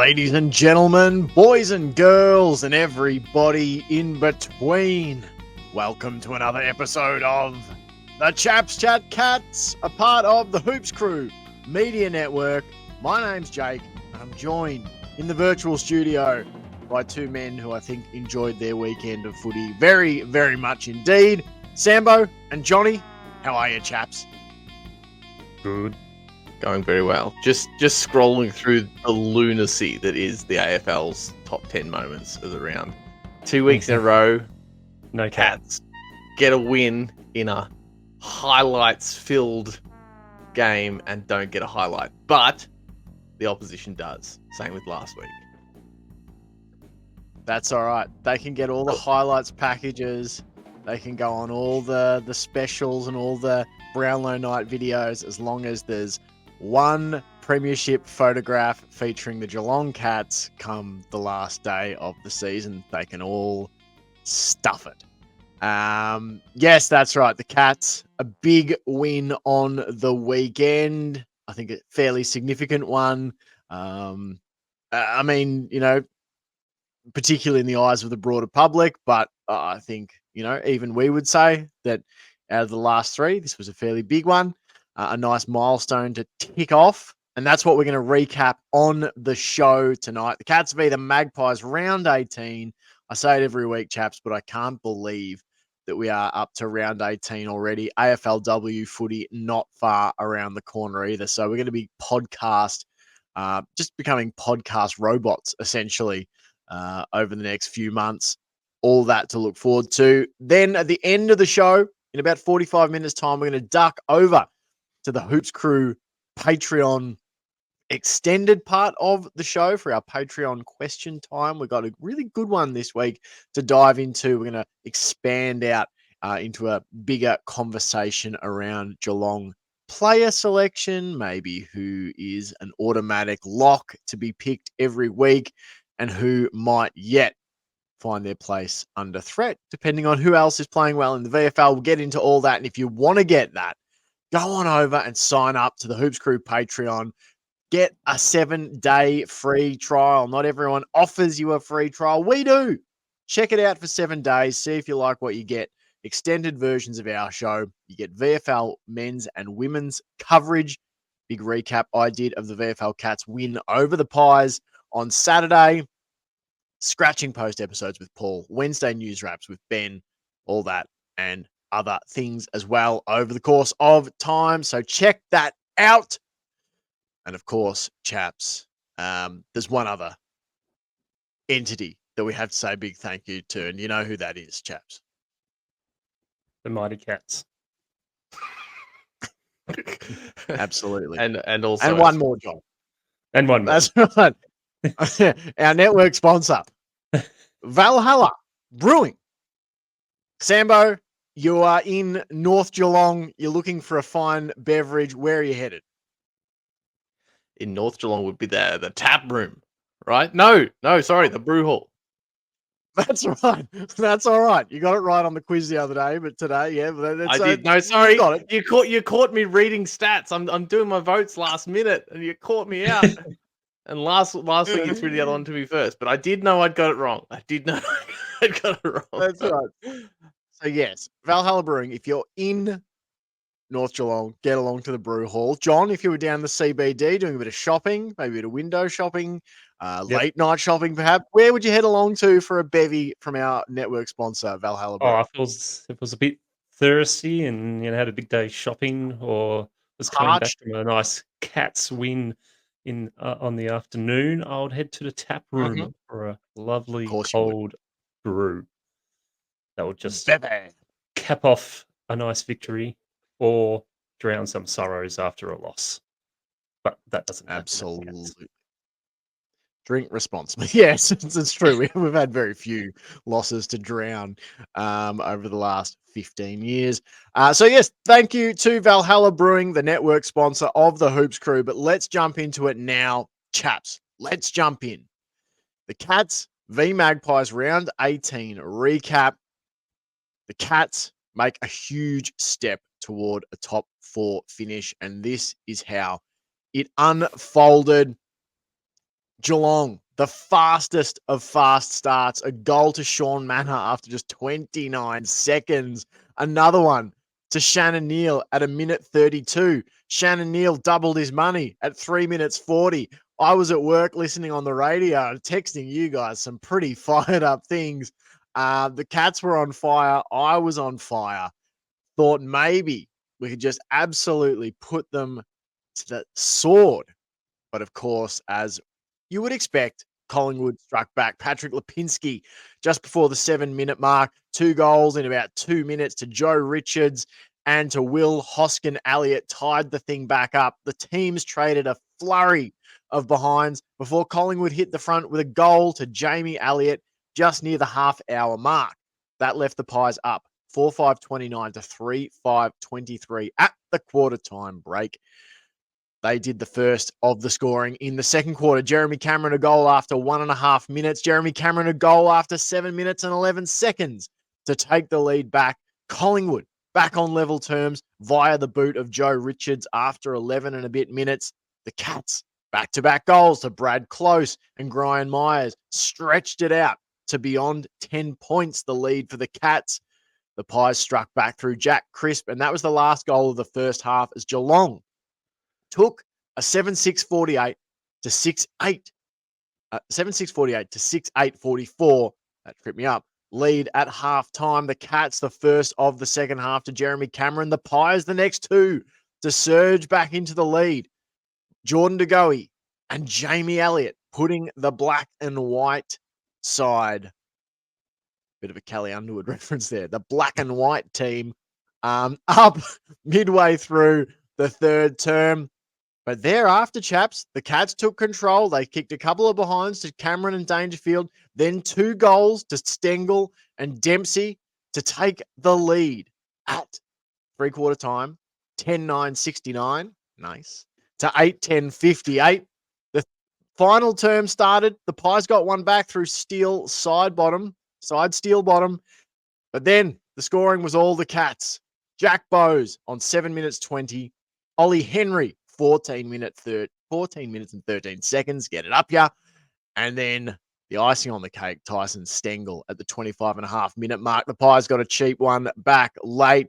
Ladies and gentlemen, boys and girls, and everybody in between, welcome to another episode of the Chaps Chat Cats, a part of the Hoops Crew Media Network. My name's Jake, and I'm joined in the virtual studio by two men who I think enjoyed their weekend of footy very, very much indeed. Sambo and Johnny, how are you, chaps? Good. Going very well. Just scrolling through the lunacy that is the AFL's top 10 moments of the round. 2 weeks in a row, No Cats get a win in a highlights-filled game and don't get a highlight. But the opposition does. Same with last week. That's all right. They can get all the highlights packages. They can go on all the specials and all the Brownlow night videos as long as there's one premiership photograph featuring the Geelong Cats come the last day of the season. They can all stuff it. Yes, that's right. The Cats, a big win on the weekend. I think a fairly significant one. I mean, you know, particularly in the eyes of the broader public, but I think, you know, even we would say that out of the last three, this was a fairly big one. A nice milestone to tick off. And that's what we're going to recap on the show tonight. The Cats v the Magpies, round 18. I say it every week, chaps, but I can't believe that we are up to round 18 already. AFLW footy not far around the corner either. So we're going to be just becoming podcast robots, essentially, over the next few months. All that to look forward to. Then at the end of the show, in about 45 minutes' time, we're going to duck over to the Hoops Crew Patreon extended part of the show for our Patreon question time. We've got a really good one this week to dive into. We're going to expand out into a bigger conversation around Geelong player selection, maybe who is an automatic lock to be picked every week and who might yet find their place under threat, depending on who else is playing well in the VFL. We'll get into all that. And if you want to get that, go on over and sign up to the Hoops Crew Patreon. Get a 7-day free trial. Not everyone offers you a free trial. We do. Check it out for 7 days. See if you like what you get. Extended versions of our show. You get VFL men's and women's coverage. Big recap I did of the VFL Cats win over the Pies on Saturday. Scratching post episodes with Paul. Wednesday news wraps with Ben. All that and other things as well over the course of time. So check that out. And of course, chaps, there's one other entity that we have to say a big thank you to. And you know who that is, chaps. The Mighty Cats. Absolutely. And also and one more, John. And one more. That's right. Our network sponsor, Valhalla Brewing. Sambo, you are in North Geelong. You're looking for a fine beverage. Where are you headed? in North Geelong would be the tap room, right? No, sorry, the brew hall. That's right. That's all right. You got it right on the quiz the other day, but today, yeah. I did. No, sorry. Got it. You caught me reading stats. I'm doing my votes last minute, and you caught me out. And last week you threw the other one to me first, but I did know I'd got it wrong. I did know I'd got it wrong. That's right. So yes, Valhalla Brewing. If you're in North Geelong, get along to the brew hall. John, if you were down the CBD doing a bit of shopping, maybe a bit of window shopping, late night shopping, perhaps, where would you head along to for a bevy from our network sponsor, Valhalla Brewing? If it was a bit thirsty and had a big day shopping, or was coming back from a nice Cats win on the afternoon, I would head to the tap room for a lovely cold brew. That would just cap off a nice victory or drown some sorrows after a loss. But that doesn't happen. Absolutely. Drink responsibly. Yes, it's true. We've had very few losses to drown over the last 15 years. So yes, thank you to Valhalla Brewing, the network sponsor of the Hoops Crew. But let's jump into it now, chaps. Let's jump in. The Cats v Magpies round 18 recap. The Cats make a huge step toward a top 4 finish, and this is how it unfolded. Geelong, the fastest of fast starts. A goal to Sean Manor after just 29 seconds. Another one to Shannon Neal at 1:32. Shannon Neal doubled his money at 3:40. I was at work listening on the radio and texting you guys some pretty fired up things. The Cats were on fire. I was on fire. Thought maybe we could just absolutely put them to the sword. But of course, as you would expect, Collingwood struck back. Patrick Lipinski just before the 7-minute mark, 2 goals in about 2 minutes to Joe Richards and to Will Hoskin Elliott tied the thing back up. The teams traded a flurry of behinds before Collingwood hit the front with a goal to Jamie Elliott just near the half-hour mark. That left the Pies up 4-5-29 to 3-5-23 at the quarter-time break. They did the first of the scoring in the second quarter. Jeremy Cameron a goal after 1.5 minutes. Jeremy Cameron a goal after 7 minutes and 11 seconds to take the lead back. Collingwood back on level terms via the boot of Joe Richards after 11 and a bit minutes. The Cats back-to-back goals to Brad Close and Brian Myers stretched it out to beyond 10 points, the lead for the Cats. The Pies struck back through Jack Crisp, and that was the last goal of the first half as Geelong took a 7-6-48 to 6-8, 7-6-48 to 6-8-44. That tripped me up. Lead at halftime. The Cats, the first of the second half to Jeremy Cameron. The Pies, the next two to surge back into the lead. Jordan De Goey and Jamie Elliott putting the black and white side. Bit of a Kelly Underwood reference there. The black and white team up midway through the third term. But thereafter, chaps, the Cats took control. They kicked a couple of behinds to Cameron and Dangerfield, then 2 goals to Stengel and Dempsey to take the lead at three-quarter time, 10-9-69. Nice. To 8-10-58. The final term started. The Pies got one back through side steel bottom. But then the scoring was all the Cats. Jack Bowes on 7 minutes 20. Ollie Henry, 14 minutes and 13 seconds. Get it up, yeah. And then the icing on the cake, Tyson Stengel at the 25.5-minute mark. The Pies got a cheap one back late.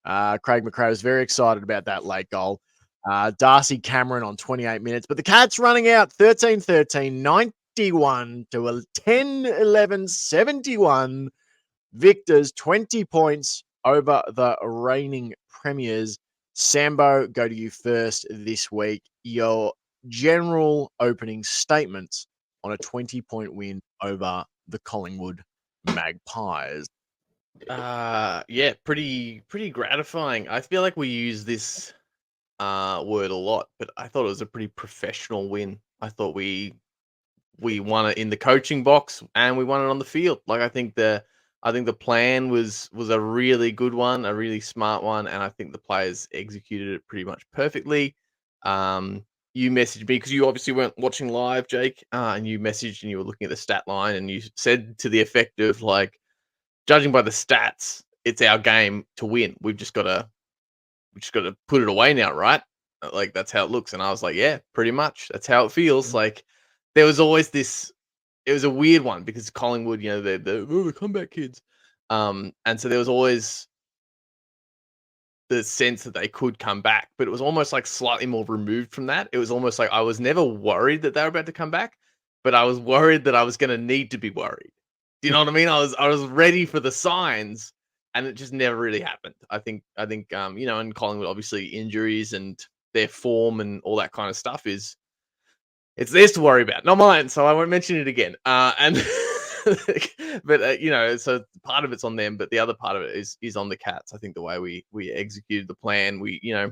Craig McRae was very excited about that late goal. Darcy Cameron on 28 minutes. But the Cats running out 13-13, 91 to 10-11-71. Victors, 20 points over the reigning premiers. Sambo, go to you first this week. Your general opening statements on a 20-point win over the Collingwood Magpies. Yeah, pretty gratifying. I feel like we use this word a lot, but I thought it was a pretty professional win. I thought we won it in the coaching box and we won it on the field. Like I think the plan was a really good one, a really smart one, and I think the players executed it pretty much perfectly. You messaged me because you obviously weren't watching live, Jake, and you messaged and you were looking at the stat line and you said to the effect of like, judging by the stats, it's our game to win. We just got to put it away now, right? Like that's how it looks. And I was like, yeah, pretty much. That's how it feels. Like there was always this. It was a weird one because Collingwood, you know, they're the comeback kids, and so there was always the sense that they could come back, but it was almost like slightly more removed from that. It was almost like I was never worried that they were about to come back, but I was worried that I was going to need to be worried. Do you know what I mean? I was ready for the signs, and it just never really happened. I think you know, in Collingwood, obviously injuries and their form and all that kind of stuff it's theirs to worry about, not mine. So I won't mention it again. And but you know, so part of it's on them, but the other part of it is on the Cats. I think the way we executed the plan, you know,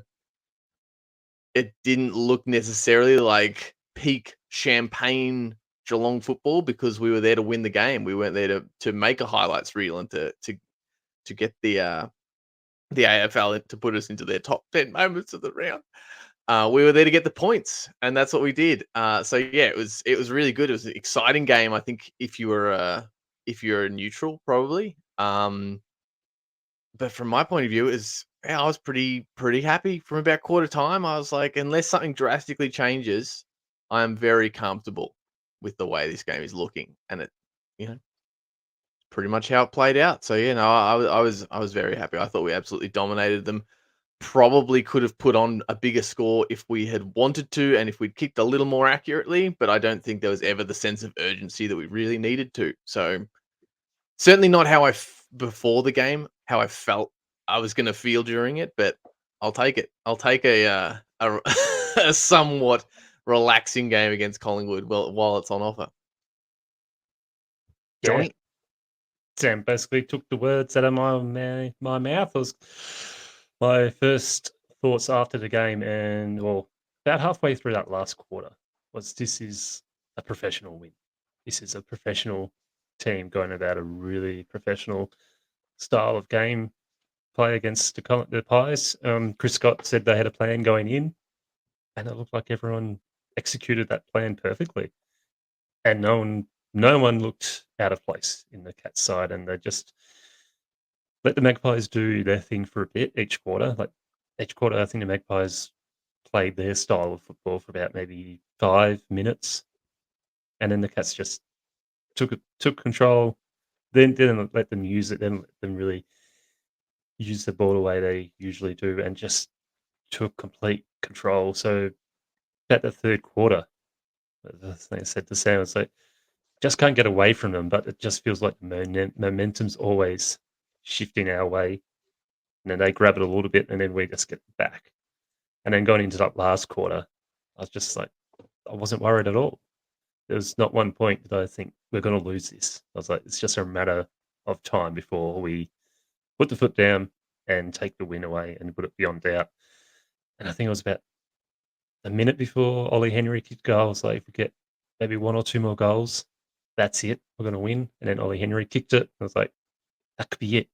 it didn't look necessarily like peak champagne Geelong football because we were there to win the game. We weren't there to make a highlights reel and to get the AFL to put us into their top 10 moments of the round. We were there to get the points, and that's what we did. So yeah, it was really good. It was an exciting game. I think if you're a neutral, probably. But from my point of view, I was pretty happy from about quarter time. I was like, unless something drastically changes, I am very comfortable with the way this game is looking, and it, you know, pretty much how it played out. So yeah, no, I was very happy. I thought we absolutely dominated them. Probably could have put on a bigger score if we had wanted to, and if we'd kicked a little more accurately. But I don't think there was ever the sense of urgency that we really needed to. So certainly not how before the game, how I felt I was going to feel during it. But I'll take it. I'll take a a somewhat relaxing game against Collingwood while it's on offer. Yeah, Johnny? Sam basically took the words out of my mouth. It was my first thoughts after the game, and well, about halfway through that last quarter, was this is a professional win. This is a professional team going about a really professional style of game play against the Pies. Chris Scott said they had a plan going in, and it looked like everyone executed that plan perfectly, and no one looked out of place in the Cats side, and they just let the Magpies do their thing for a bit each quarter. Like each quarter, I think the Magpies played their style of football for about maybe 5 minutes, and then the Cats just took control. Then didn't let them use it. Then let them really use the ball the way they usually do, and just took complete control. So at the third quarter, the thing I said to Sam, it's like just can't get away from them, but it just feels like the momentum's always shifting our way. And then they grab it a little bit, and then we just get back. And then going into that last quarter, I was just like, I wasn't worried at all. There was not one point that I think we're going to lose this. I was like, it's just a matter of time before we put the foot down and take the win away and put it beyond doubt. And I think it was about a minute before Ollie Henry kicked goal. I was like, if we get maybe one or two more goals, that's it. We're going to win. And then Ollie Henry kicked it. I was like, that could be it.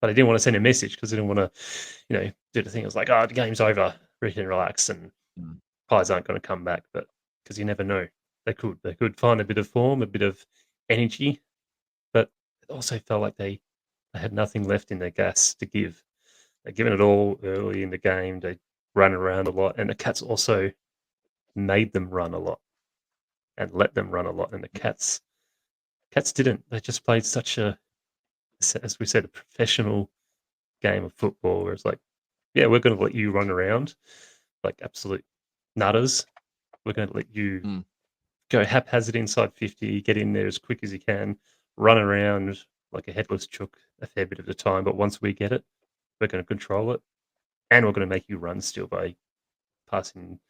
But I didn't want to send a message because I didn't want to, do the thing. I was like, oh, the game's over. We can relax and Pies aren't going to come back. But because you never know, they could find a bit of form, a bit of energy. But it also felt like they had nothing left in their gas to give. They'd given it all early in the game. They run around a lot, and the Cats also made them run a lot and let them run a lot. And the Cats didn't. They just played such a, as we said, a professional game of football where it's like, yeah, we're going to let you run around like absolute nutters. We're going to let you go haphazard inside 50, get in there as quick as you can, run around like a headless chook a fair bit of the time. But once we get it, we're going to control it, and we're going to make you run still by passing,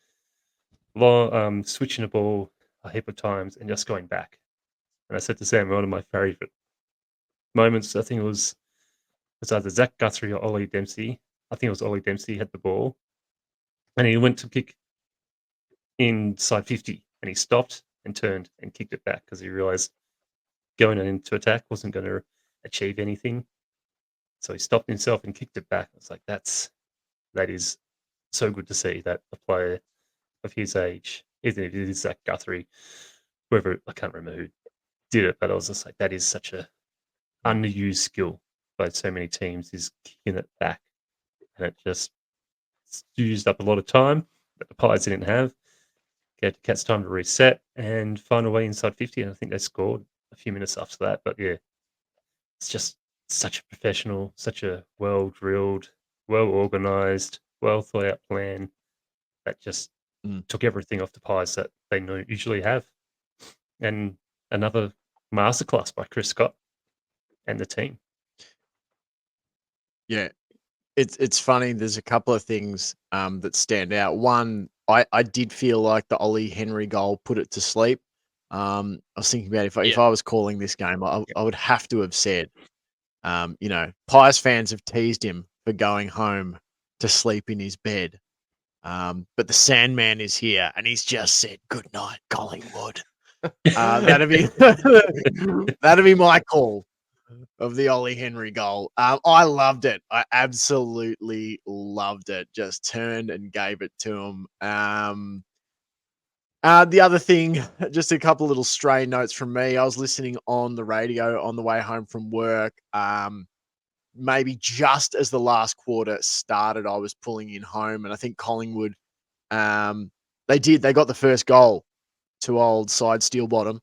switching the ball a heap of times and just going back. And I said to Sam, one of my favourite moments, I think it was either Zach Guthrie or Ollie Dempsey. I think it was Ollie Dempsey had the ball, and he went to kick inside 50, and he stopped and turned and kicked it back because he realised going into attack wasn't going to achieve anything. So he stopped himself and kicked it back. It's like that is so good to see that a player of his age, even if it is Zach Guthrie, whoever, I can't remember who did it, but I was just like, that is such a underused skill by so many teams, is kicking it back, and it just used up a lot of time that the Pies didn't have. Gave the Cats time to reset and find a way inside 50, and I think they scored a few minutes after that. But yeah, it's just such a professional, such a well-drilled, well-organised, well-thought-out plan that just took everything off the Pies that they usually have. And another masterclass by Chris Scott and the team. Yeah, it's funny. There's a couple of things that stand out. One, I did feel like the Ollie Henry goal put it to sleep. I was thinking about if I was calling this game, I would have to have said, Pies fans have teased him for going home to sleep in his bed. But the Sandman is here, and he's just said, "Good night, Collingwood." That'd be my call of the Ollie Henry goal. I loved it. I absolutely loved it. Just turned and gave it to him. The other thing, just a couple little stray notes from me. I was listening on the radio on the way home from work. Maybe just as the last quarter started, I was pulling in home, and I think Collingwood, they got the first goal to old side steel bottom,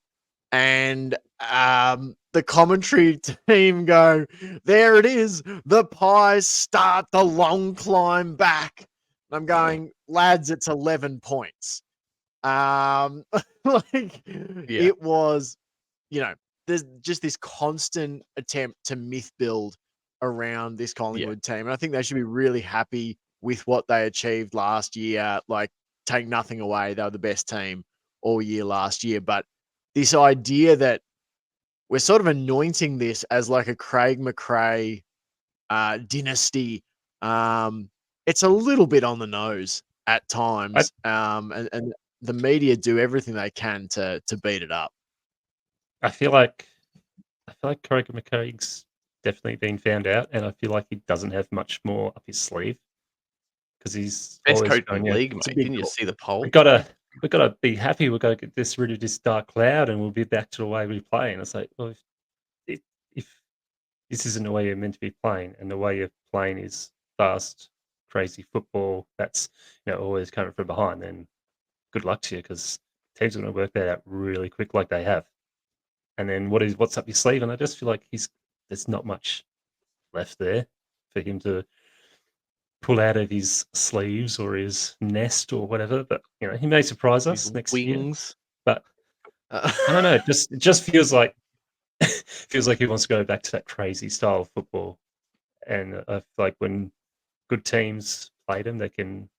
and the commentary team go, "There it is. The Pies start the long climb back." I'm going, lads, it's 11 points. Like it was, there's just this constant attempt to myth build around this Collingwood team. And I think they should be really happy with what they achieved last year. Like, take nothing away. They were the best team all year last year. But this idea that we're sort of anointing this as like a Craig McRae dynasty, it's a little bit on the nose at times. And the media do everything they can to beat it up. I feel like Craig McCaig's definitely been found out, and I feel like he doesn't have much more up his sleeve because he's Best always coach going, in the league, it's a mate. big Didn't you call. see the poll? we gotta be happy. We gotta get rid of this dark cloud, and we'll be back to the way we play. And it's like, well, if this isn't the way you're meant to be playing, and the way you're playing is fast, crazy football that's always coming from behind, then good luck to you, because teams are going to work that out really quick, like they have. And then what's up your sleeve? And I just feel like there's not much left there for him to pull out of his sleeves or his nest or whatever. But he may surprise us His next year. wings. But I don't know. It just feels like he wants to go back to that crazy style of football. And I feel like when good teams play them, they can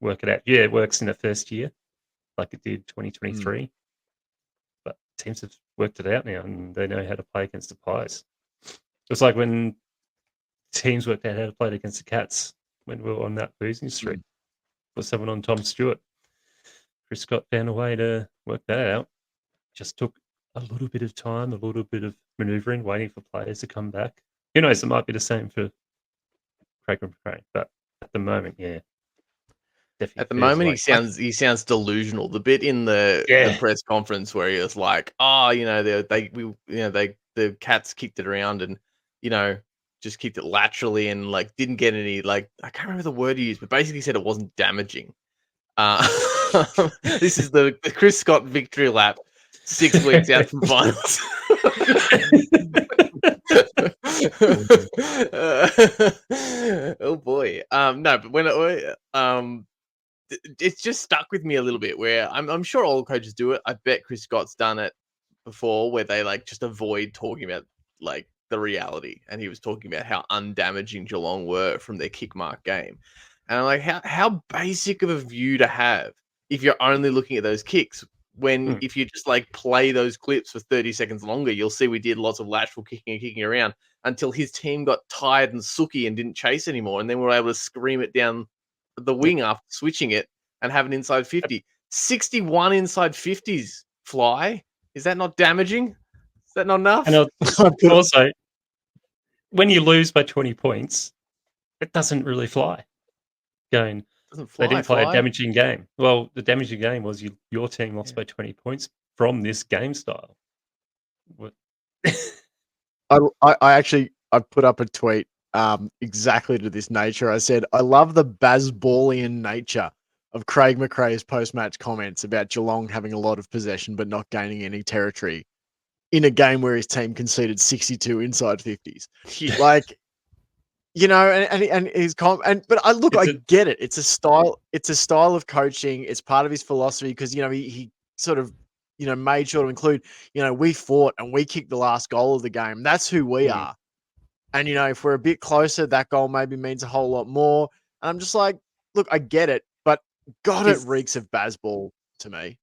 work it out. Yeah, it works in the first year, like it did 2023. But teams have worked it out now, and they know how to play against the Pies. It's like when teams worked out how to play against the Cats when we were on that losing streak. For someone on Tom Stewart, Chris Scott found a way to work that out. Just took a little bit of time, a little bit of manoeuvring, waiting for players to come back. Who knows? It might be the same for Craig McRae, but at the moment, yeah. At the moment, he sounds delusional. The bit in the press conference where he was like, "Oh, the Cats kicked it around and just kicked it laterally and like didn't get any I can't remember the word he used, but basically said it wasn't damaging." This is the Chris Scott victory lap 6 weeks out from finals. Oh boy. No, but when it's just stuck with me a little bit where I'm sure all coaches do it. I bet Chris Scott's done it before where they just avoid talking about the reality. And he was talking about how undamaging Geelong were from their kick mark game. And I'm like, how basic of a view to have if you're only looking at those kicks, when if you just play those clips for 30 seconds longer, you'll see we did lots of lateral kicking and kicking around until his team got tired and sooky and didn't chase anymore. And then we were able to scream it down the wing after switching it and have an inside 50. 61 inside 50s fly. Is that not damaging? Is that not enough? And also, when you lose by 20 points, it doesn't really fly. They didn't play a damaging game. Well, the damaging game was your team lost by 20 points from this game style. I put up a tweet exactly to this nature. I said, I love the Bazballian nature of Craig McRae's post-match comments about Geelong having a lot of possession but not gaining any territory in a game where his team conceded 62 inside 50s. And his I get it. It's a style of coaching. It's part of his philosophy because he sort of made sure to include, we fought and we kicked the last goal of the game. That's who we are. And if we're a bit closer, that goal maybe means a whole lot more. And I'm just like, look, I get it, but God, it reeks of Bazball to me.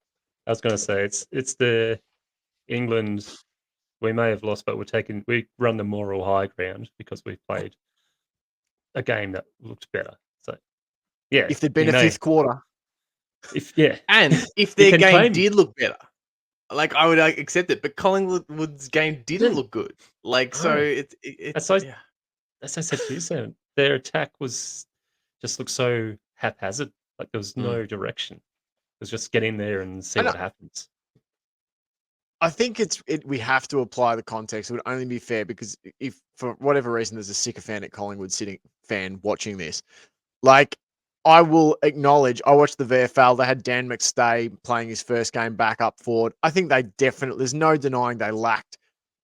I was going to say it's the England. We may have lost, but we run the moral high ground because we played a game that looked better. So, yeah. If there'd been a fifth quarter. And if their game did look better, I would accept it. But Collingwood's game didn't look good. So it's that's what I said to you, Sam. Their attack just looked so haphazard. There was no direction. It was just get in there and see what happens. I think we have to apply the context. It would only be fair because if for whatever reason there's a sycophant at Collingwood fan watching this, I will acknowledge, I watched the VFL. They had Dan McStay playing his first game back up forward. I think they definitely, there's no denying they lacked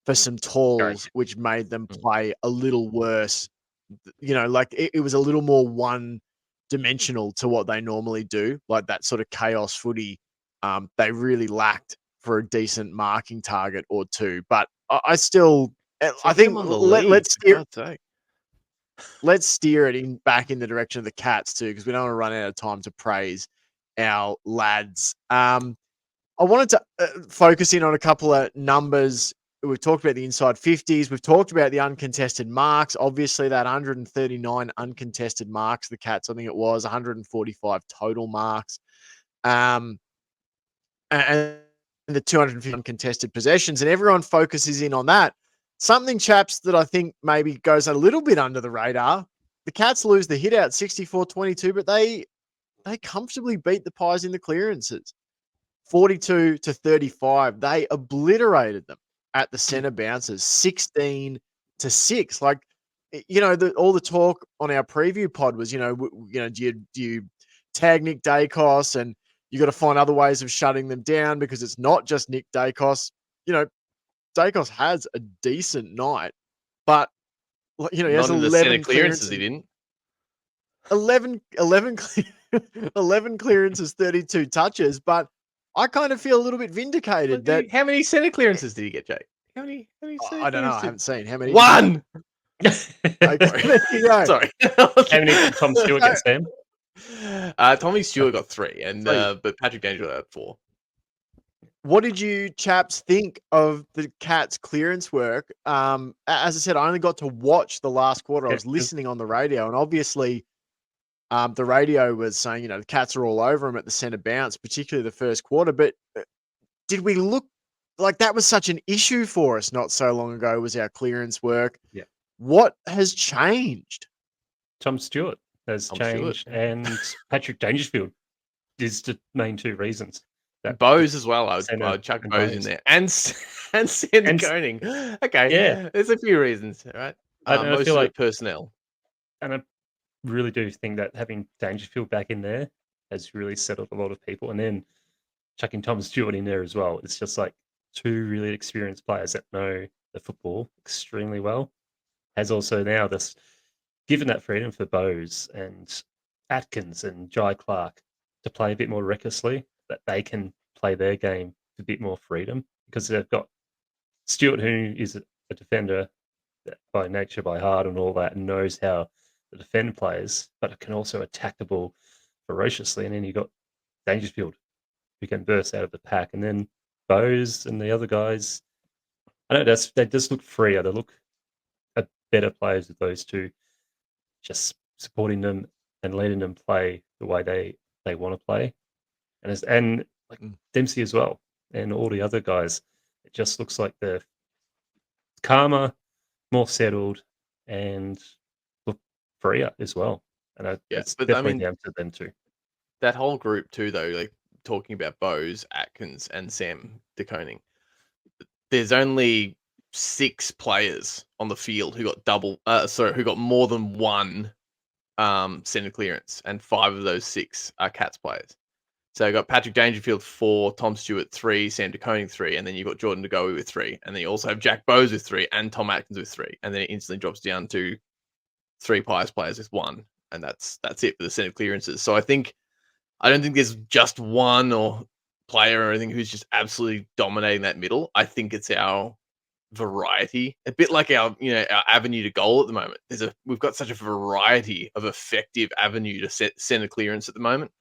for some tools, which made them play a little worse. You know, like it was a little more one dimensional to what they normally do, like that sort of chaos footy. They really lacked for a decent marking target or two. But I still, I think on the lead, let's for steer. God's sake. Let's steer it back in the direction of the Cats too, because we don't want to run out of time to praise our lads. I wanted to focus in on a couple of numbers. We've talked about the inside 50s. We've talked about the uncontested marks. Obviously, that 139 uncontested marks, the Cats, I think it was 145 total marks. And the 250 uncontested possessions, and everyone focuses in on that. Something, chaps, that I think maybe goes a little bit under the radar. The Cats lose the hit out 64-22, but they comfortably beat the Pies in the clearances. 42-35. They obliterated them at the center bounces, 16-6. Like, you know, all the talk on our preview pod was, do you tag Nick Dacos, and you got to find other ways of shutting them down because it's not just Nick Dacos. You know, Dacos has a decent night, but he has Not in the center 11 clearances, he didn't. 11 clearances, 32 touches, but I kind of feel a little bit vindicated that How many center clearances did he get, Jake? How many center I don't know. I clearances? haven't seen how many. One. Okay, there you go. Sorry. How many did Tom Stewart get, Sam? Tommy Stewart got 3, and but Patrick Dangerfield had 4. What did you chaps think of the Cats' clearance work? As I said, I only got to watch the last quarter. I was listening on the radio, and obviously, the radio was saying, the Cats are all over them at the centre bounce, particularly the first quarter. But did we look like that was such an issue for us not so long ago? Was our clearance work? Yeah. What has changed? Tom Stewart has changed, and Patrick Dangerfield is the main 2 reasons. Bose as well. I'd chuck Bose in there, and Sandy Koning. Okay, yeah, there's a few reasons, right? I feel like personnel, and I really do think that having Dangerfield back in there has really settled a lot of people, and then chucking Tom Stewart in there as well. It's just like 2 really experienced players that know the football extremely well. Has also now this given that freedom for Bose and Atkins and Jai Clark to play a bit more recklessly, that they can play their game with a bit more freedom because they've got Stewart, who is a defender by nature, by heart, and all that, and knows how to defend players, but can also attack the ball ferociously. And then you've got Dangerfield, who can burst out of the pack. And then Bose and the other guys, I don't know, they just look freer. They look better players with those 2, just supporting them and letting them play the way they want to play. And like Dempsey as well, and all the other guys. It just looks like they're calmer, more settled, and look freer as well. And it's definitely down to them too. That whole group too, though, like talking about Bose, Atkins, and Sam De Koning, there's only 6 players on the field who got who got more than 1 center clearance, and 5 of those 6 are Cats players. So you got Patrick Dangerfield 4, Tom Stewart 3, Sam De Koning 3, and then you got Jordan De Goey with 3, and then you also have Jack Bose with 3, and Tom Atkins with 3, and then it instantly drops down to 3 Pies players with 1, and that's it for the center clearances. So I don't think there's just one or player or anything who's just absolutely dominating that middle. I think it's our variety, a bit like our avenue to goal at the moment. We've got such a variety of effective avenue to set center clearance at the moment.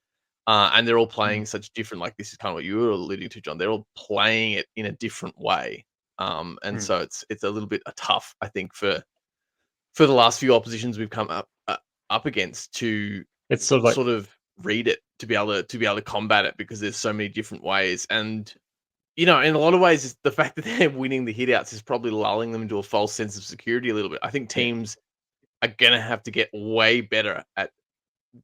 And they're all playing such different, like this is kind of what you were alluding to, John. They're all playing it in a different way. So it's a little bit tough, I think, for the last few oppositions we've come up against to it's sort of read it, to be able to combat it, because there's so many different ways. And in a lot of ways, it's the fact that they're winning the hitouts is probably lulling them into a false sense of security a little bit. I think teams are gonna have to get way better at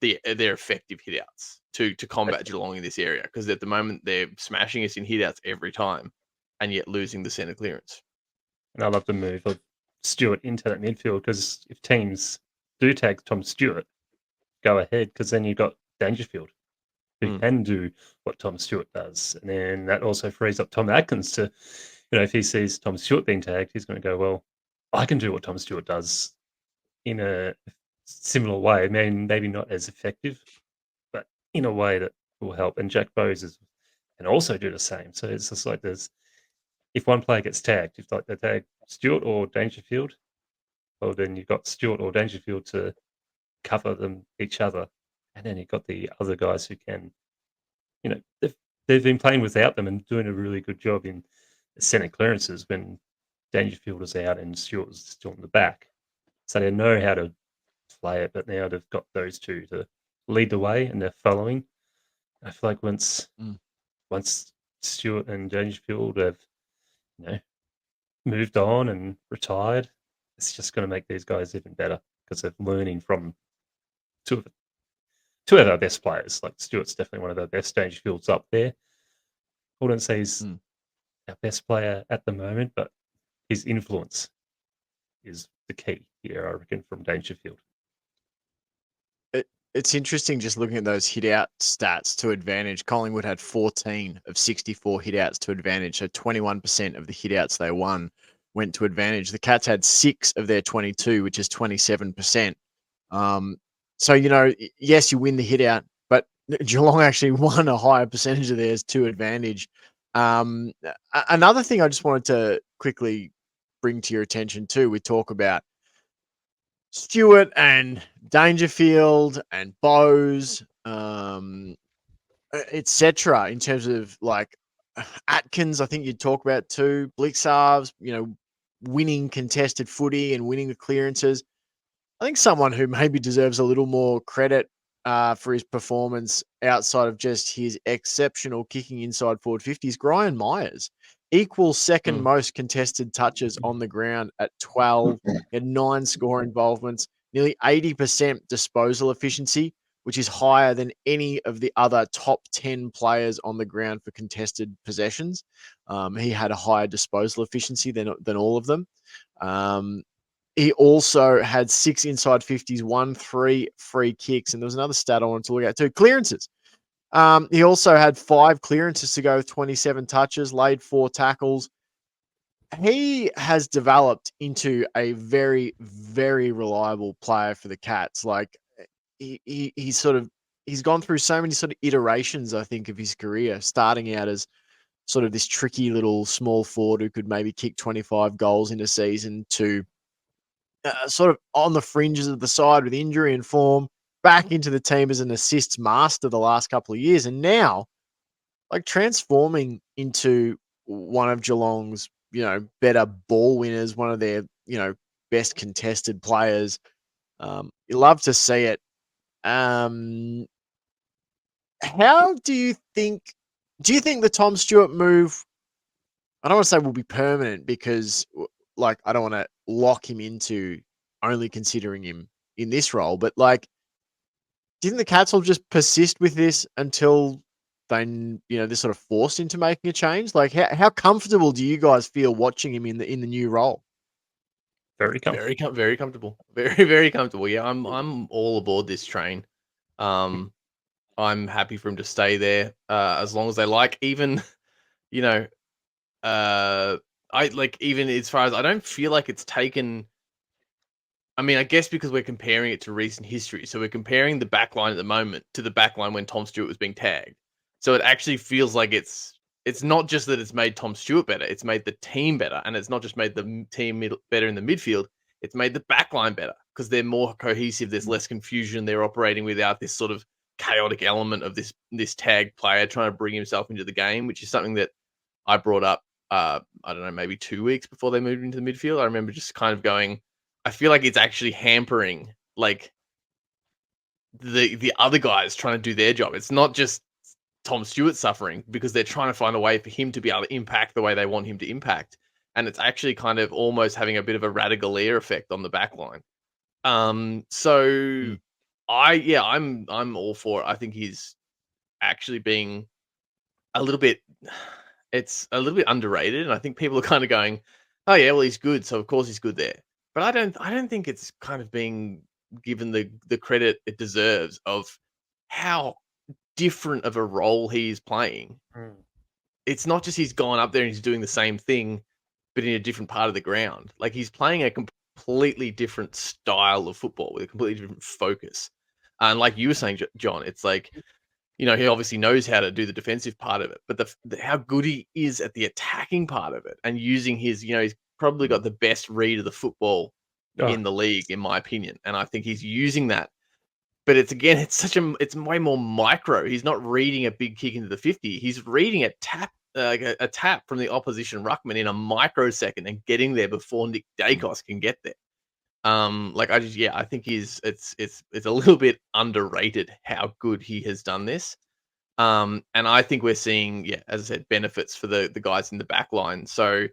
their effective hitouts to combat Geelong in this area, because at the moment they're smashing us in hitouts every time and yet losing the center clearance. And I love the move of Stewart into that midfield, because if teams do tag Tom Stewart, go ahead because then you've got Dangerfield who Mm. can do what Tom Stewart does. And then that also frees up Tom Atkins to, if he sees Tom Stewart being tagged, he's going to go, well, I can do what Tom Stewart does in a similar way. I mean, maybe not as effective, but in a way that will help. And Jack Bowes can also do the same. So it's just like if one player gets tagged, if like they tag Stewart or Dangerfield, well, then you've got Stewart or Dangerfield to cover each other. And then you've got the other guys who can, they've been playing without them and doing a really good job in centre clearances when Dangerfield was out and Stewart was still in the back. So they know how to play it, but now they've got those two to lead the way and they're following. I feel like once Stewart and Dangerfield have, moved on and retired, it's just going to make these guys even better because they're learning from two of our best players. Like Stewart's definitely one of our best. Dangerfield's up there. I wouldn't say he's our best player at the moment, but his influence is the key here, I reckon, from Dangerfield. It's interesting just looking at those hit out stats to advantage. Collingwood had 14 of 64 hit outs to advantage. So 21% of the hit outs they won went to advantage. The Cats had 6 of their 22, which is 27%. So, yes, you win the hit out, but Geelong actually won a higher percentage of theirs to advantage. Another thing I just wanted to quickly bring to your attention too, we talk about Stewart and Dangerfield and Bowes, etc. In terms of like Atkins, I think you'd talk about too. Blixarves, winning contested footy and winning the clearances. I think someone who maybe deserves a little more credit for his performance outside of just his exceptional kicking inside forward 50 is Brian Myers. Equals second most contested touches on the ground at 12. He had 9 score involvements, nearly 80% disposal efficiency, which is higher than any of the other top 10 players on the ground for contested possessions. He had a higher disposal efficiency than all of them. He also had 6 inside 50s, 3 free kicks, and there was another stat I wanted to look at too. Clearances. He also had 5 clearances to go with 27 touches, laid 4 tackles. He has developed into a very, very reliable player for the Cats. Like he's gone through so many sort of iterations, I think, of his career, starting out as sort of this tricky little small forward who could maybe kick 25 goals in a season to sort of on the fringes of the side with injury and form, back into the team as an assists master the last couple of years. And now, like transforming into one of Geelong's, better ball winners, one of their, best contested players. You love to see it. How do you think the Tom Stewart move, I don't want to say will be permanent because I don't want to lock him into only considering him in this role, but do you think the Cats will just persist with this until they're sort of forced into making a change? Like how comfortable do you guys feel watching him in the new role? Very comfortable. Very comfortable. Very, very comfortable. Yeah, I'm all aboard this train. I'm happy for him to stay there as long as they like. Even, I like even as far as I don't feel like it's taken. I mean, I guess because we're comparing it to recent history, so we're comparing the backline at the moment to the backline when Tom Stewart was being tagged. So it actually feels like it's not just that it's made Tom Stewart better; it's made the team better, and it's not just made the team better in the midfield; it's made the backline better because they're more cohesive. There's less confusion. They're operating without this sort of chaotic element of this tagged player trying to bring himself into the game, which is something that I brought up. I don't know, maybe 2 weeks before they moved into the midfield. I remember just kind of going, I feel like it's actually hampering like the other guys trying to do their job. It's not just Tom Stewart suffering because they're trying to find a way for him to be able to impact the way they want him to impact. And it's actually kind of almost having a bit of a Radagalier effect on the back line. So I'm all for it. I think he's actually being a little bit it's a little bit underrated, and I think people are kind of going, "Oh yeah, well he's good, so of course he's good there." But I don't think it's kind of being given the credit it deserves of how different of a role he's playing. It's not just he's gone up there and he's doing the same thing, but in a different part of the ground. Like he's playing a completely different style of football with a completely different focus. And like you were saying, John, it's like, he obviously knows how to do the defensive part of it, but how good he is at the attacking part of it and using his, he's probably got the best read of the football in the league, in my opinion. And I think he's using that. But it's way more micro. He's not reading a big kick into the 50. He's reading a tap, a tap from the opposition ruckman in a microsecond and getting there before Nick Dacos can get there. I think it's a little bit underrated how good he has done this. And I think we're seeing, as I said, benefits for the guys in the back line. So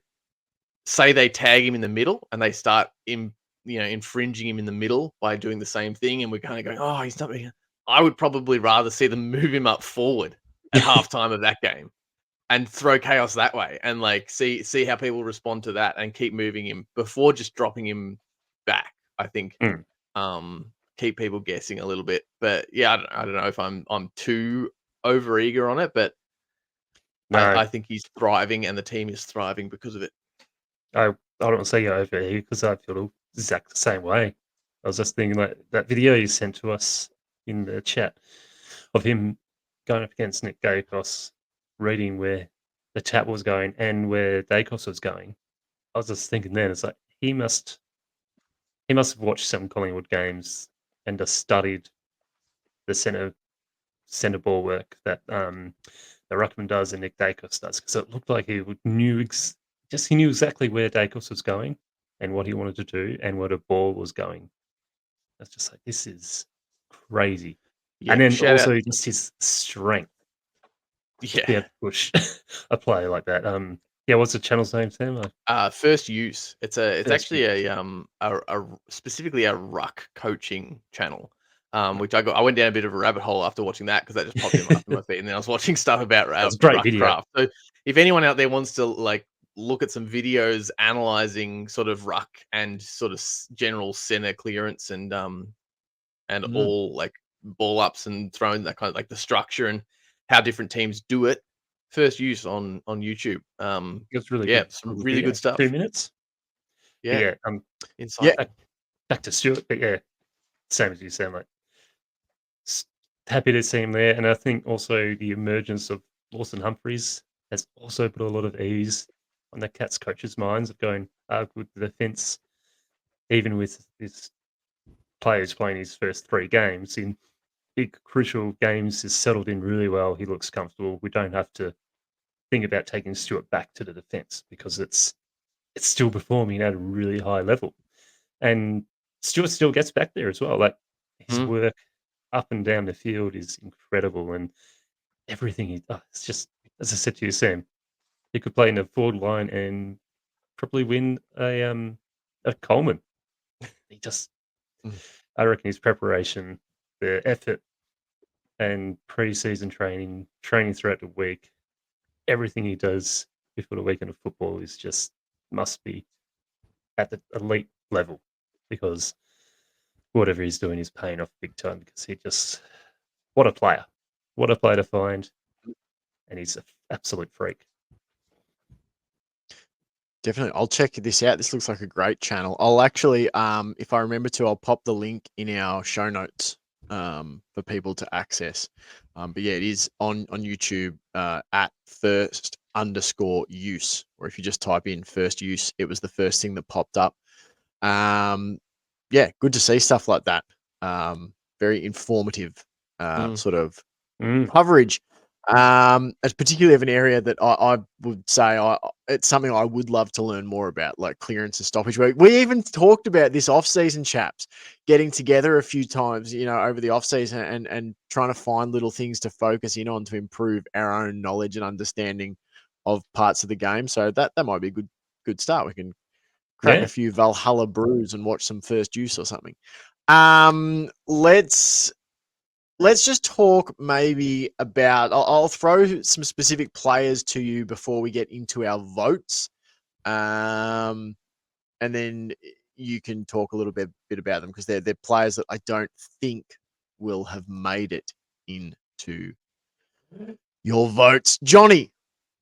say they tag him in the middle and they start infringing him in the middle by doing the same thing, and we're kind of going, oh, he's not being. I would probably rather see them move him up forward at halftime of that game and throw chaos that way, and like see how people respond to that, and keep moving him before just dropping him back. I think keep people guessing a little bit, but I don't know if I'm too over eager on it, but I think he's thriving and the team is thriving because of it. I don't want to say over here because I feel exactly the same way. I was just thinking like that video you sent to us in the chat of him going up against Nick Dacos, reading where the tap was going and where Dacos was going. I was just thinking then, it's like he must have watched some Collingwood games and just studied the centre ball work that the ruckman does and Nick Dacos does, because it looked like he knew exactly where Dacos was going and what he wanted to do and where the ball was going. That's just like, this is crazy. Yeah, and then also just his strength. Yeah, to push a player like that. What's the channel's name, Sam? First Use. It's First actually Use. a specifically a ruck coaching channel. Which I went down a bit of a rabbit hole after watching that, because that just popped in my feed, and then I was watching stuff about That's a great ruck video. craft. So if anyone out there wants to like look at some videos analyzing sort of ruck and sort of general center clearance and all like ball ups and throwing, that kind of like the structure and how different teams do it, First Use on YouTube. It's really good. Some really good stuff. 2 minutes. Yeah. Inside. Back to Stuart, but same as you sound like. Happy to see him there, and I think also the emergence of Lawson Humphries has also put a lot of ease on the Cats coaches' minds of going with the defence, even with his players playing his first 3 games in big crucial games. Is settled in really well. He looks comfortable. We don't have to think about taking Stuart back to the defence because it's still performing at a really high level, and Stuart still gets back there as well. Like his work up and down the field is incredible, and everything he does. It's just, as I said to you, Sam, he could play in the forward line and probably win a Coleman. He just, I reckon his preparation, the effort, and pre-season training throughout the week, everything he does before the weekend of football is just must be at the elite level, because whatever he's doing is paying off big time, because he just, what a player to find, and he's an absolute freak. Definitely. I'll check this out. This looks like a great channel. I'll actually, if I remember to, I'll pop the link in our show notes for people to access. But it is on YouTube at first_use, or if you just type in First Use, it was the first thing that popped up. Good to see stuff like that. Very informative sort of coverage. It's particularly of an area that I would say it's something I would love to learn more about, like clearance and stoppage work. We even talked about this off-season, chaps, getting together a few times, over the off-season and trying to find little things to focus in on to improve our own knowledge and understanding of parts of the game. So that might be a good start. We can crack a few Valhalla brews and watch some First Use or something. Let's just talk maybe about, I'll throw some specific players to you before we get into our votes. And then, you can talk a little bit about them because they're players that I don't think will have made it into your votes. Johnny,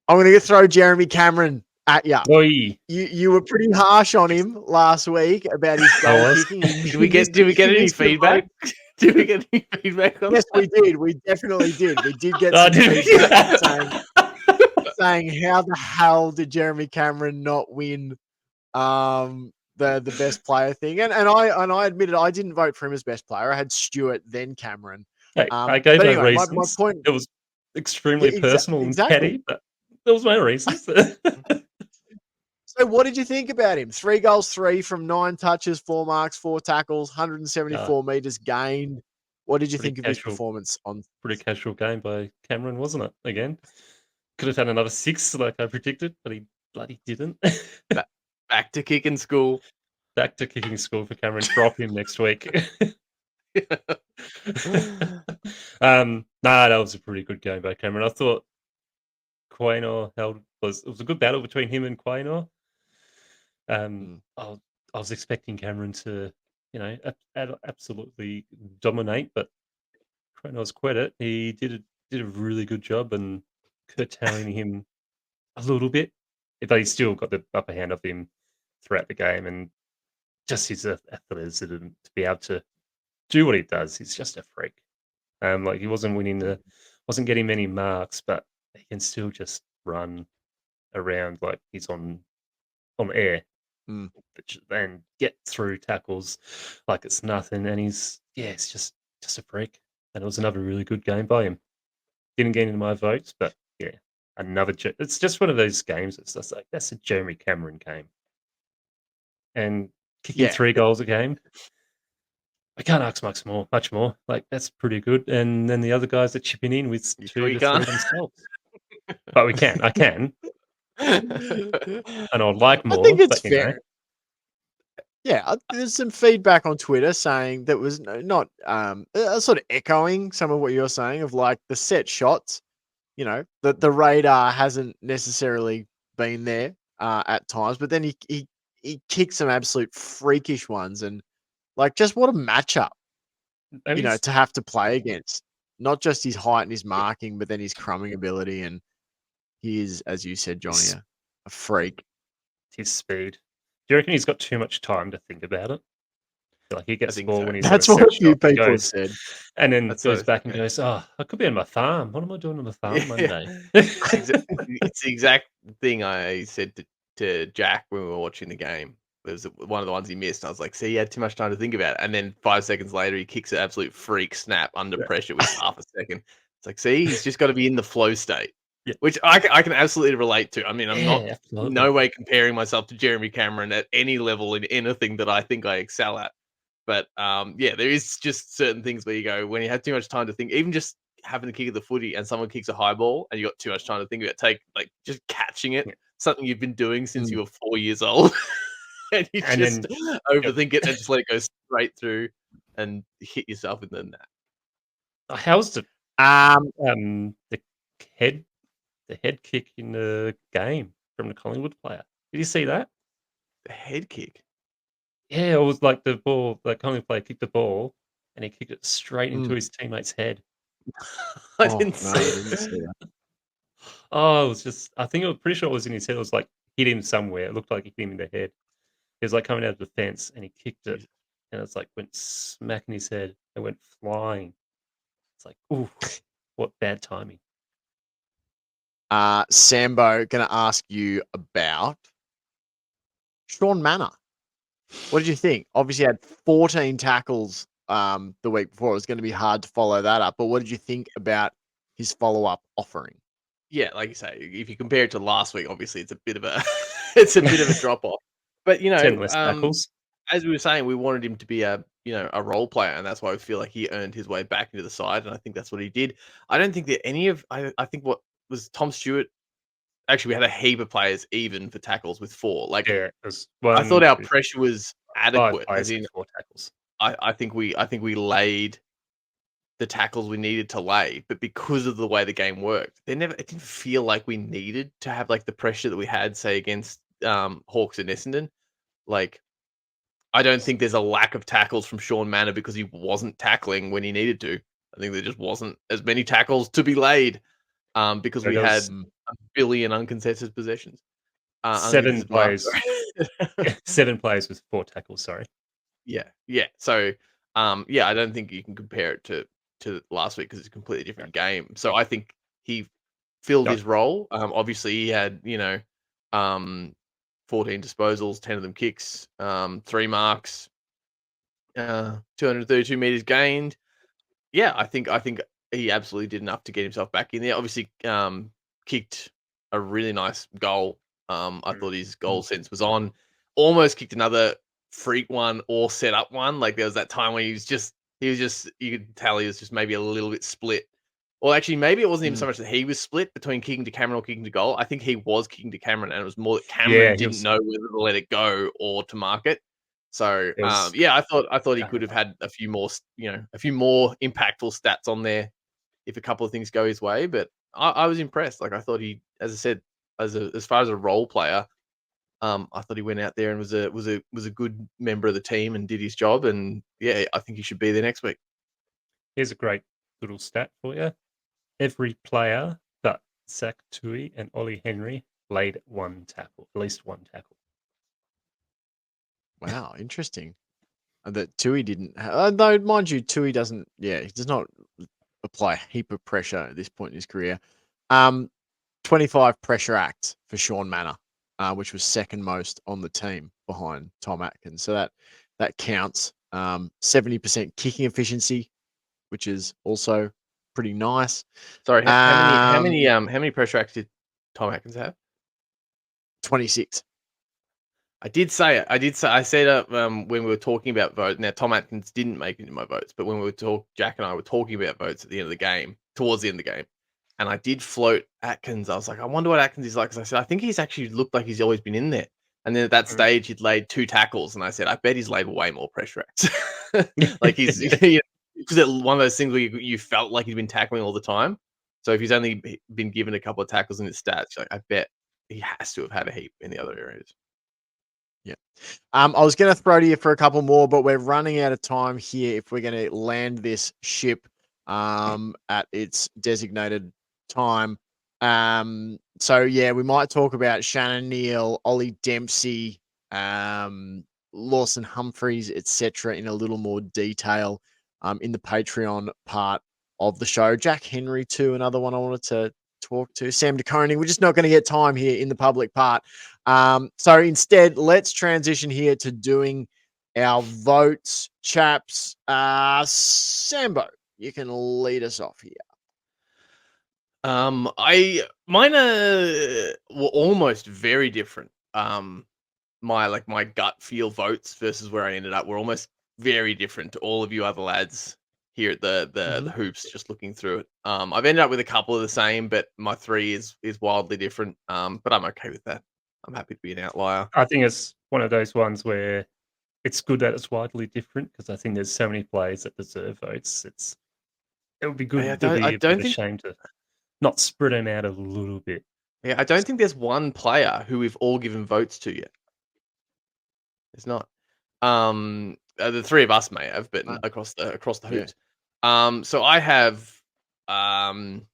I'm going to throw Jeremy Cameron at you. Oi. You were pretty harsh on him last week about his goal kicking. Did we get any feedback? Did we get any feedback on Yes, that? we did. We definitely did. We did get Oh, some did we? feedback saying how the hell did Jeremy Cameron not win the best player thing? And I admitted I didn't vote for him as best player. I had Stewart, then Cameron. Hey, I gave but no anyway, my reasons. point. It was extremely personal and petty, but there was no reasons. So what did you think about him? 3 goals, 3 from 9 touches, 4 marks, 4 tackles, 174 meters gained. What did you think of his performance on? Pretty casual game by Cameron, wasn't it? Again, could have had another 6 like I predicted, but he bloody didn't. Back to kicking school. Back to kicking school for Cameron. Drop him next week. That was a pretty good game by Cameron. I thought Quaynor it was a good battle between him and Quaynor. I was expecting Cameron to, absolutely dominate, but Quaynor's credit, he did a really good job and curtailing him a little bit, but he still got the upper hand of him throughout the game, and just his athleticism to be able to do what he does. He's just a freak. Like he wasn't getting many marks, but he can still just run around like he's on air and get through tackles like it's nothing. And it's just a freak. And it was another really good game by him. Didn't get into my votes, but yeah, it's just one of those games. It's just like that's a Jeremy Cameron game, and kicking 3 goals a game. I can't ask much more. Like that's pretty good. And then the other guys are chipping in with 2 to 3 themselves. But we can. I can. And I'd like more. I think it's but, fair. Yeah, there's some feedback on Twitter saying that was not sort of echoing some of what you're saying of like the set shots. The radar hasn't necessarily been there at times, but then he kicks some absolute freakish ones, and like just what a matchup, to have to play against. Not just his height and his marking, but then his crumbing ability, and he is, as you said, Johnny, a freak. His speed. Do you reckon he's got too much time to think about it? Like he gets the ball when he's That's what a few people have said. And then goes back and goes, "Oh, I could be on my farm. What am I doing on the farm Monday?" It's the exact thing I said to Jack when we were watching the game. It was one of the ones he missed. I was like, "See, he had too much time to think about it." And then 5 seconds later, he kicks an absolute freak snap under pressure with half a second. It's like, see, he's just got to be in the flow state. Yeah. Which I can absolutely relate to. I mean, I'm not no way comparing myself to Jeremy Cameron at any level in anything that I think I excel at. But there is just certain things where you go, when you have too much time to think, even just having the kick of the footy and someone kicks a high ball and you got too much time to think about, just catching it, something you've been doing since you were 4 years old. and you just overthink it and just let it go straight through and hit yourself in the net. How's the head kick in the game from the Collingwood player? Did you see that? The head kick? Yeah, it was like the ball, the Collingwood player kicked the ball and he kicked it straight into his teammate's head. I didn't see that. Oh, it was just, I think pretty sure it was in his head. It was like hit him somewhere. It looked like it hit him in the head. He was like coming out of the fence and he kicked it and it's like went smack in his head and went flying. It's like, ooh, what bad timing. Sambo, going to ask you about Sean Manor. What did you think? Obviously, had 14 tackles the week before. It was going to be hard to follow that up. But what did you think about his follow-up offering? Yeah, like you say, if you compare it to last week, obviously it's a bit of a drop off. But 10 less tackles. As we were saying, we wanted him to be a role player, and that's why we feel like he earned his way back into the side, and I think that's what he did. I don't think that I think what was Tom Stewart. Actually, we had a heap of players even for tackles with 4. Like, I thought our pressure was adequate. As in 4 tackles. I think we laid the tackles we needed to lay, but because of the way the game worked, it didn't feel like we needed to have like the pressure that we had, say, against Hawks and Essendon. Like, I don't think there's a lack of tackles from Sean Manor because he wasn't tackling when he needed to. I think there just wasn't as many tackles to be laid because Yeah, we there had was a billion uncontested possessions. 7 Uncontested marks, players sorry. 7 players with 4 tackles, sorry. Yeah. So, yeah, I don't think you can compare it to last week because it's a completely different game. So I think he filled No, his role. Obviously, he had 14 disposals, 10 of them kicks, 3 marks, 232 meters gained. Yeah, I think he absolutely did enough to get himself back in there. Obviously, kicked a really nice goal. I thought his goal sense was on. Almost kicked another freak one or set up one. Like there was that time when he was just you could tell he was just maybe a little bit split. Well, actually, maybe it wasn't even so much that he was split between kicking to Cameron or kicking to goal. I think he was kicking to Cameron, and it was more that Cameron yeah, he didn't was know whether to let it go or to mark it. So, there was yeah, I thought he could have had a few more, a few more impactful stats on there if a couple of things go his way. But I was impressed. Like I thought he, as I said, as far as a role player, I thought he went out there and was a good member of the team and did his job. And yeah, I think he should be there next week. here's a great little stat for you. Every player but Zach Tui and Ollie Henry laid 1 tackle, at least 1 tackle. Wow, interesting. And that Tui didn't, though, mind you, Tui doesn't. Yeah, he does not apply a heap of pressure at this point in his career. 25 pressure acts for Sean Manor, which was second most on the team behind Tom Atkins. So that counts. 70% kicking efficiency, which is also pretty nice. Sorry, Um, how many pressure acts did Tom Atkins have? 26. I did say it. I said when we were talking about votes. Now Tom Atkins didn't make it into my votes, but when Jack and I were talking about votes at the end of the game, towards the end of the game, and I did float Atkins. I was like, I wonder what Atkins is like. Because I said, I think he's actually looked like he's always been in there. And then at that stage, he'd laid 2 tackles, and I said, I bet he's laid way more pressure acts. Like he's because one of those things where you felt like he'd been tackling all the time. So if he's only been given a couple of tackles in his stats, like I bet he has to have had a heap in the other areas. Yeah. I was going to throw to you for a couple more, but we're running out of time here if we're going to land this ship at its designated time. So, yeah, we might talk about Shannon Neal, Ollie Dempsey, Lawson Humphreys, etc., in a little more detail in the Patreon part of the show. Jack Henry, too, another one I wanted to talk to. Sam DeConing. We're just not going to get time here in the public part. So instead, let's transition here to doing our votes. Chaps, Sambo, you can lead us off here. Mine were almost very different. My gut feel votes versus where I ended up were almost very different to all of you other lads here at the hoops. Just looking through it, I've ended up with a couple of the same, but my 3 is wildly different. But I'm okay with that. I'm happy to be an outlier. I think it's one of those ones where it's good that it's widely different because I think there's so many players that deserve votes. It would be good. I It would don't, I be a bit of don't a think. shame to not spread them out a little bit. Yeah, I don't think there's one player who we've all given votes to yet. It's not. The 3 of us may have, but No. across the Yeah. hoops. So I have, and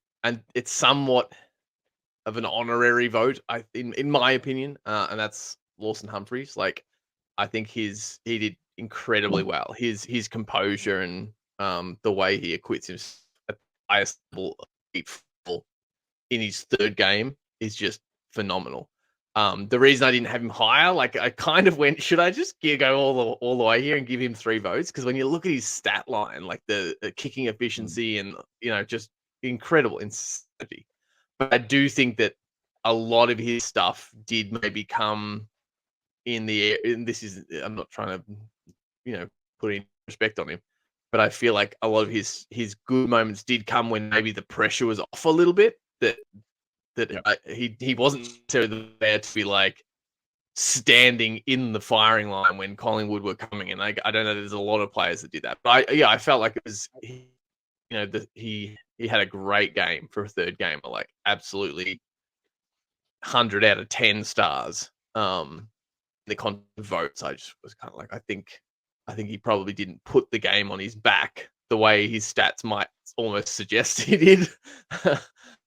it's somewhat of an honorary vote, in my opinion, and that's Lawson Humphreys. Like, I think he did incredibly well. His composure and the way he acquits himself at the highest level of elite football in his 3rd game is just phenomenal. The reason I didn't have him higher, like I kind of went, should I just go all the way here and give him 3 votes? Because when you look at his stat line, like the kicking efficiency and just incredible insanity. But I do think that a lot of his stuff did maybe come in the air. And this is, I'm not trying to, put any respect on him, but I feel like a lot of his good moments did come when maybe the pressure was off a little bit. He wasn't necessarily there to be like standing in the firing line when Collingwood were coming in. I don't know. There's a lot of players that did that, but I felt like it was, he had a great game for a 3rd game, like absolutely 100 out of 10 stars. the content of votes, I just was kind of like, I think he probably didn't put the game on his back the way his stats might almost suggest he did.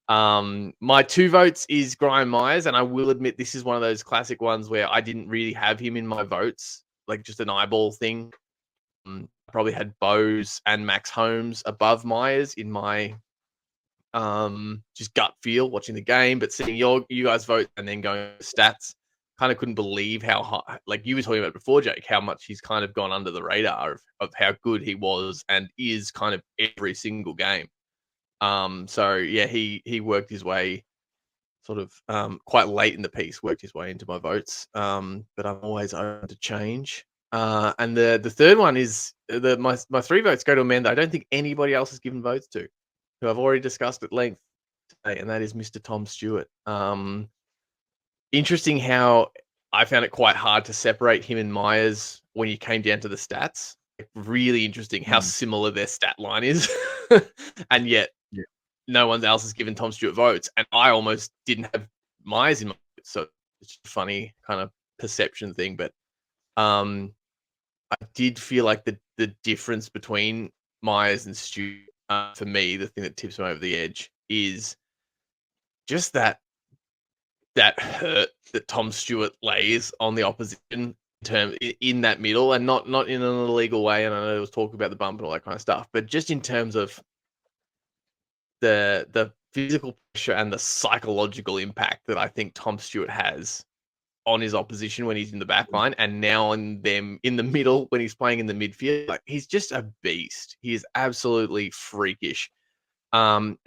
My 2 votes is Graham Myers, and I will admit this is one of those classic ones where I didn't really have him in my votes, like just an eyeball thing. I probably had Bose and Max Holmes above Myers in my just gut feel watching the game, but seeing you guys vote and then going to stats, kind of couldn't believe how high, like you were talking about before, Jake, how much he's kind of gone under the radar of how good he was and is kind of every single game. So yeah, he worked his way sort of quite late in the piece, worked his way into my votes. But I'm always open to change. And the third one is my 3 votes go to a man that I don't think anybody else has given votes to, who I've already discussed at length today, and that is Mr. Tom Stewart. Interesting how I found it quite hard to separate him and Myers when you came down to the stats. Really interesting how similar their stat line is, and yet no one else has given Tom Stewart votes, and I almost didn't have Myers in my votes, so it's just a funny kind of perception thing. But I did feel like the difference between Myers and Stewart, for me, the thing that tips him over the edge is just that hurt that Tom Stewart lays on the opposition in that middle, and not in an illegal way. And I know there was talk about the bump and all that kind of stuff, but just in terms of the physical pressure and the psychological impact that I think Tom Stewart has on his opposition when he's in the back line, and now on them in the middle when he's playing in the midfield. Like, he's just a beast. He is absolutely freakish. And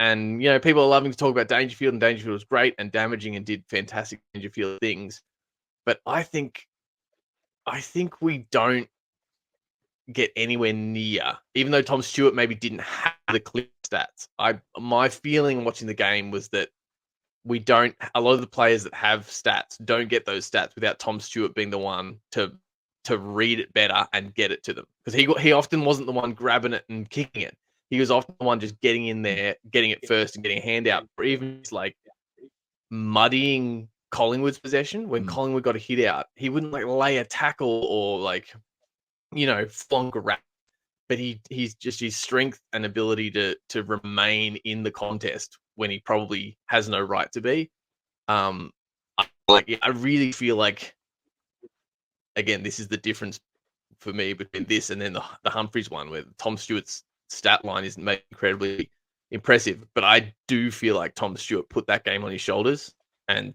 people are loving to talk about Dangerfield, and Dangerfield was great and damaging and did fantastic Dangerfield things. But I think we don't get anywhere near, even though Tom Stewart maybe didn't have the clear stats. My feeling watching the game was that a lot of the players that have stats don't get those stats without Tom Stewart being the one to read it better and get it to them, because he often wasn't the one grabbing it and kicking it. He was often the one just getting in there, getting it first and getting a hand out, or even just like muddying Collingwood's possession. When Collingwood got a hit out, he wouldn't like lay a tackle or like, flonk a wrap, but he's just his strength and ability to remain in the contest when he probably has no right to be. I really feel like, again, this is the difference for me between this and then the Humphreys one, where Tom Stewart's stat line isn't made incredibly impressive, but I do feel like Tom Stewart put that game on his shoulders and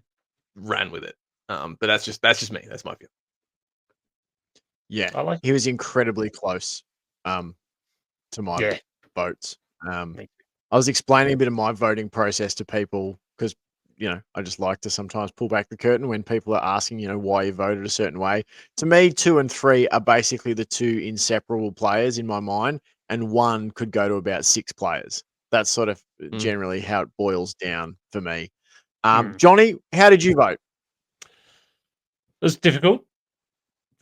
ran with it. But that's just me. That's my feel. Yeah, he was incredibly close to my votes. I was explaining a bit of my voting process to people because, I just like to sometimes pull back the curtain when people are asking, why you voted a certain way. To me, 2 and 3 are basically the 2 inseparable players in my mind, and 1 could go to about 6 players. That's sort of generally how it boils down for me. Johnny, how did you vote? It was difficult.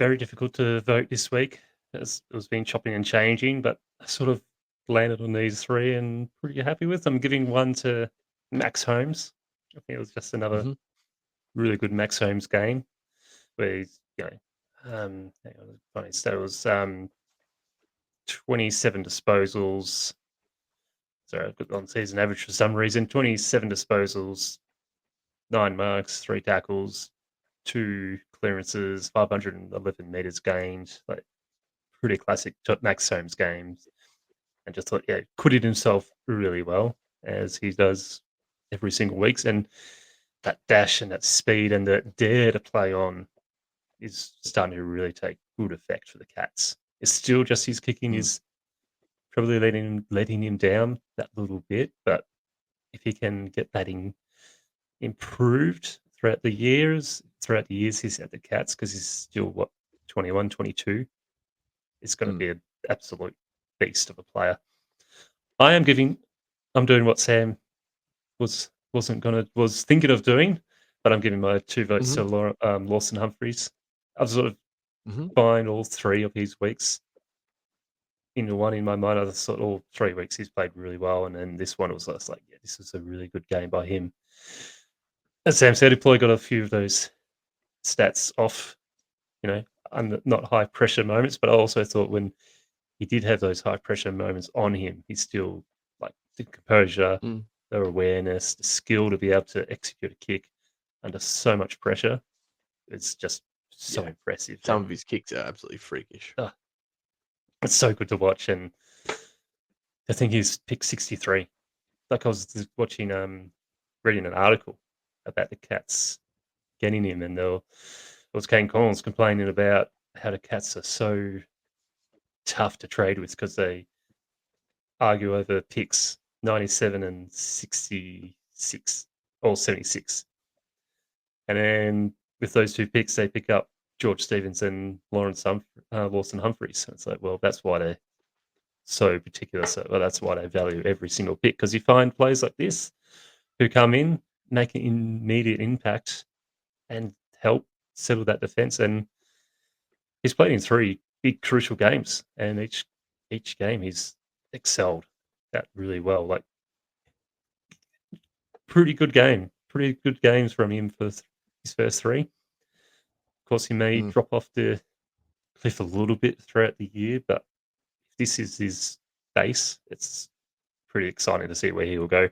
Very difficult to vote this week. It was been chopping and changing, but I sort of landed on these 3 and pretty happy with them. Giving 1 to Max Holmes. I think it was just another really good Max Holmes game where he's, hang on, funny. So it was 27 disposals. Sorry, I've got on season average for some reason. 27 disposals, 9 marks, 3 tackles, 2 clearances, 511 meters gained. Like, pretty classic Max Holmes games. And just thought, acquitted himself really well, as he does every single week. And that dash and that speed and the dare to play on is starting to really take good effect for the Cats. It's still just his kicking is probably letting him down that little bit, but if he can get that improved throughout the years he's at the Cats, because he's still 21, 22, it's going to be an absolute beast of a player. I'm doing what Sam was thinking of doing, but I'm giving my 2 votes to Lawson Humphreys. I've sort of combined all 3 of his weeks into one in my mind. I thought all 3 weeks he's played really well, and then this one was just like, this was a really good game by him. As Sam said, he probably got a few of those stats off not high pressure moments, but I also thought when he did have those high pressure moments on him, he still like the composure, Mm. the awareness, the skill to be able to execute a kick under so much pressure. It's just so Yeah. impressive. Some And of his kicks are absolutely freakish. it's so good to watch. And I think he's picked 63. Like I was watching, reading an article about the Cats getting him, and it was Kane Collins complaining about how the Cats are so tough to trade with because they argue over picks 97 and 66 or 76. And then with those two picks, they pick up George Stevens and Lawson Humphreys. And it's like, well, that's why they're so particular. So that's why they value every single pick, because you find players like this who come in, make an immediate impact, and help settle that defense. And he's played in 3 big crucial games, and each game he's excelled that really well. Like pretty good games from him for his first 3. Of course, he may Mm. drop off the cliff a little bit throughout the year, but if this is his base, it's pretty exciting to see where he will go.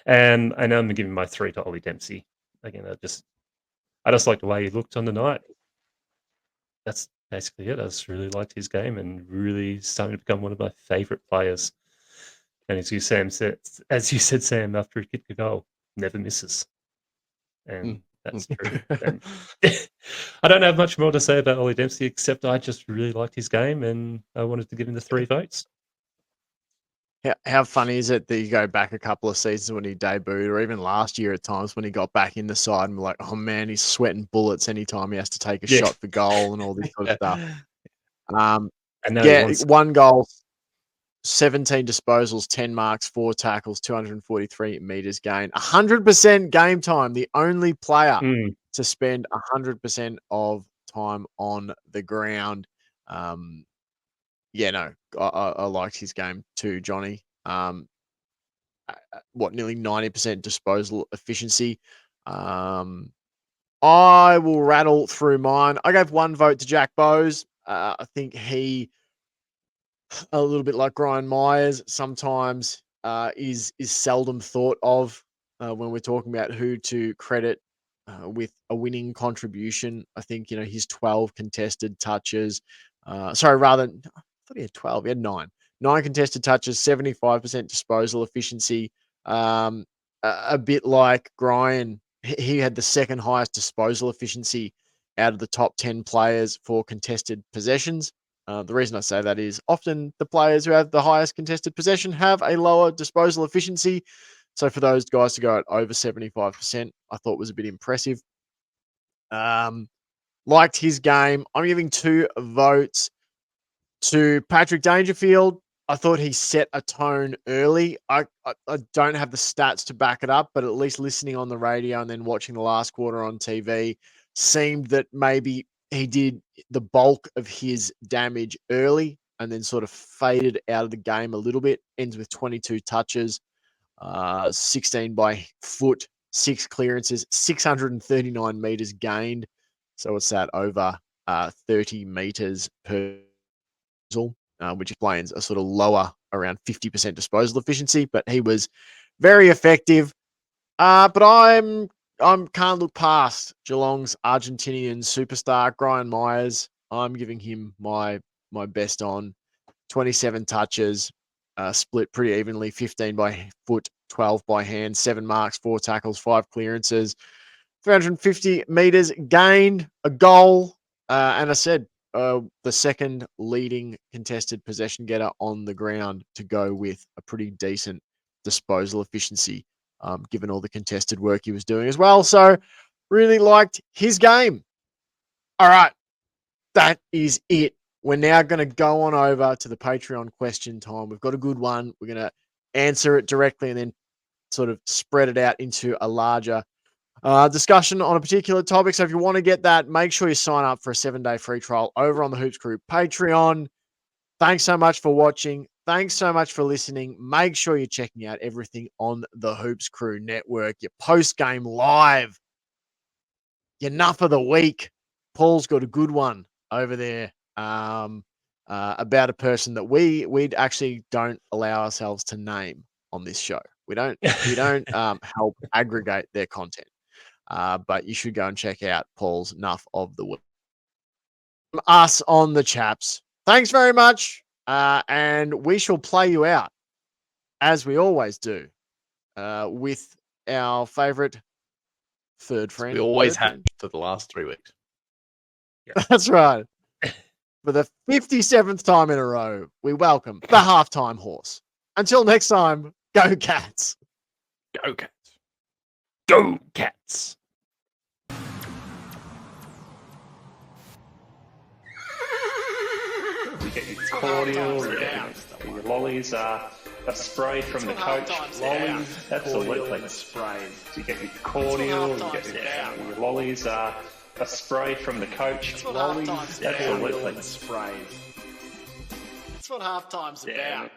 And I'm giving my 3 to Ollie Dempsey. Again, I just like the way he looked on the night. That's basically it. I just really liked his game and really starting to become one of my favourite players. And as you said, Sam, after he kicked a goal, never misses. And that's true. And I don't have much more to say about Ollie Dempsey, except I just really liked his game and I wanted to give him the 3 votes. How funny is it that you go back a couple of seasons when he debuted, or even last year at times when he got back in the side and we're like, oh man, he's sweating bullets anytime he has to take a Yeah. shot for goal and all this sort of stuff. And now he wants 1 goal, 17 disposals, 10 marks, 4 tackles, 243 meters gained, 100% game time. The only player to spend 100% of time on the ground. I liked his game too, Johnny. Nearly 90% disposal efficiency. I will rattle through mine. I gave 1 vote to Jack Bowes. I think he, a little bit like Brian Myers, sometimes is seldom thought of when we're talking about who to credit with a winning contribution. I think his 12 contested touches. I thought he had 12. He had 9 contested touches, 75% disposal efficiency. A bit like Brian, he had the second highest disposal efficiency out of the top 10 players for contested possessions. The reason I say that is often the players who have the highest contested possession have a lower disposal efficiency. So for those guys to go at over 75%, I thought was a bit impressive. Liked his game. I'm giving 2 votes to Patrick Dangerfield. I thought he set a tone early. I don't have the stats to back it up, but at least listening on the radio and then watching the last quarter on TV seemed that maybe he did the bulk of his damage early and then sort of faded out of the game a little bit. Ends with 22 touches, 16 by foot, 6 clearances, 639 meters gained. So it's that over 30 meters per which explains a sort of lower, around 50% disposal efficiency. But he was very effective. But I'm can't look past Geelong's Argentinian superstar, Brian Myers. I'm giving him my best on 27 touches, split pretty evenly, 15 by foot, 12 by hand, 7 marks, 4 tackles, 5 clearances, 350 meters gained, a goal, and I said the second leading contested possession getter on the ground to go with a pretty decent disposal efficiency, given all the contested work he was doing as well. So really liked his game. All right, that is it. We're now going to go on over to the Patreon question time. We've got a good one. We're going to answer it directly and then sort of spread it out into a larger discussion on a particular topic. So if you want to get that, make sure you sign up for a 7-day free trial over on the Hoops Crew Patreon. Thanks so much for watching. Thanks so much for listening. Make sure you're checking out everything on the Hoops Crew Network, your post-game live, your Nuff of the Week. Paul's got a good one over there about a person that we actually don't allow ourselves to name on this show. We don't help aggregate their content. But you should go and check out Paul's Nuff of the Week. Us on the Chaps. Thanks very much. And we shall play you out, as we always do, with our favorite third friend. We always have for the last 3 weeks. That's right. For the 57th time in a row, we welcome the halftime horse. Until next time, go Cats. Go Cats. Go Cats. You get your cordial, you get your lollies are a spray from the coach. Lollies, absolutely. So you get your cordial, you get your lollies are a spray from the coach. Lollies, absolutely. That's what halftime's about.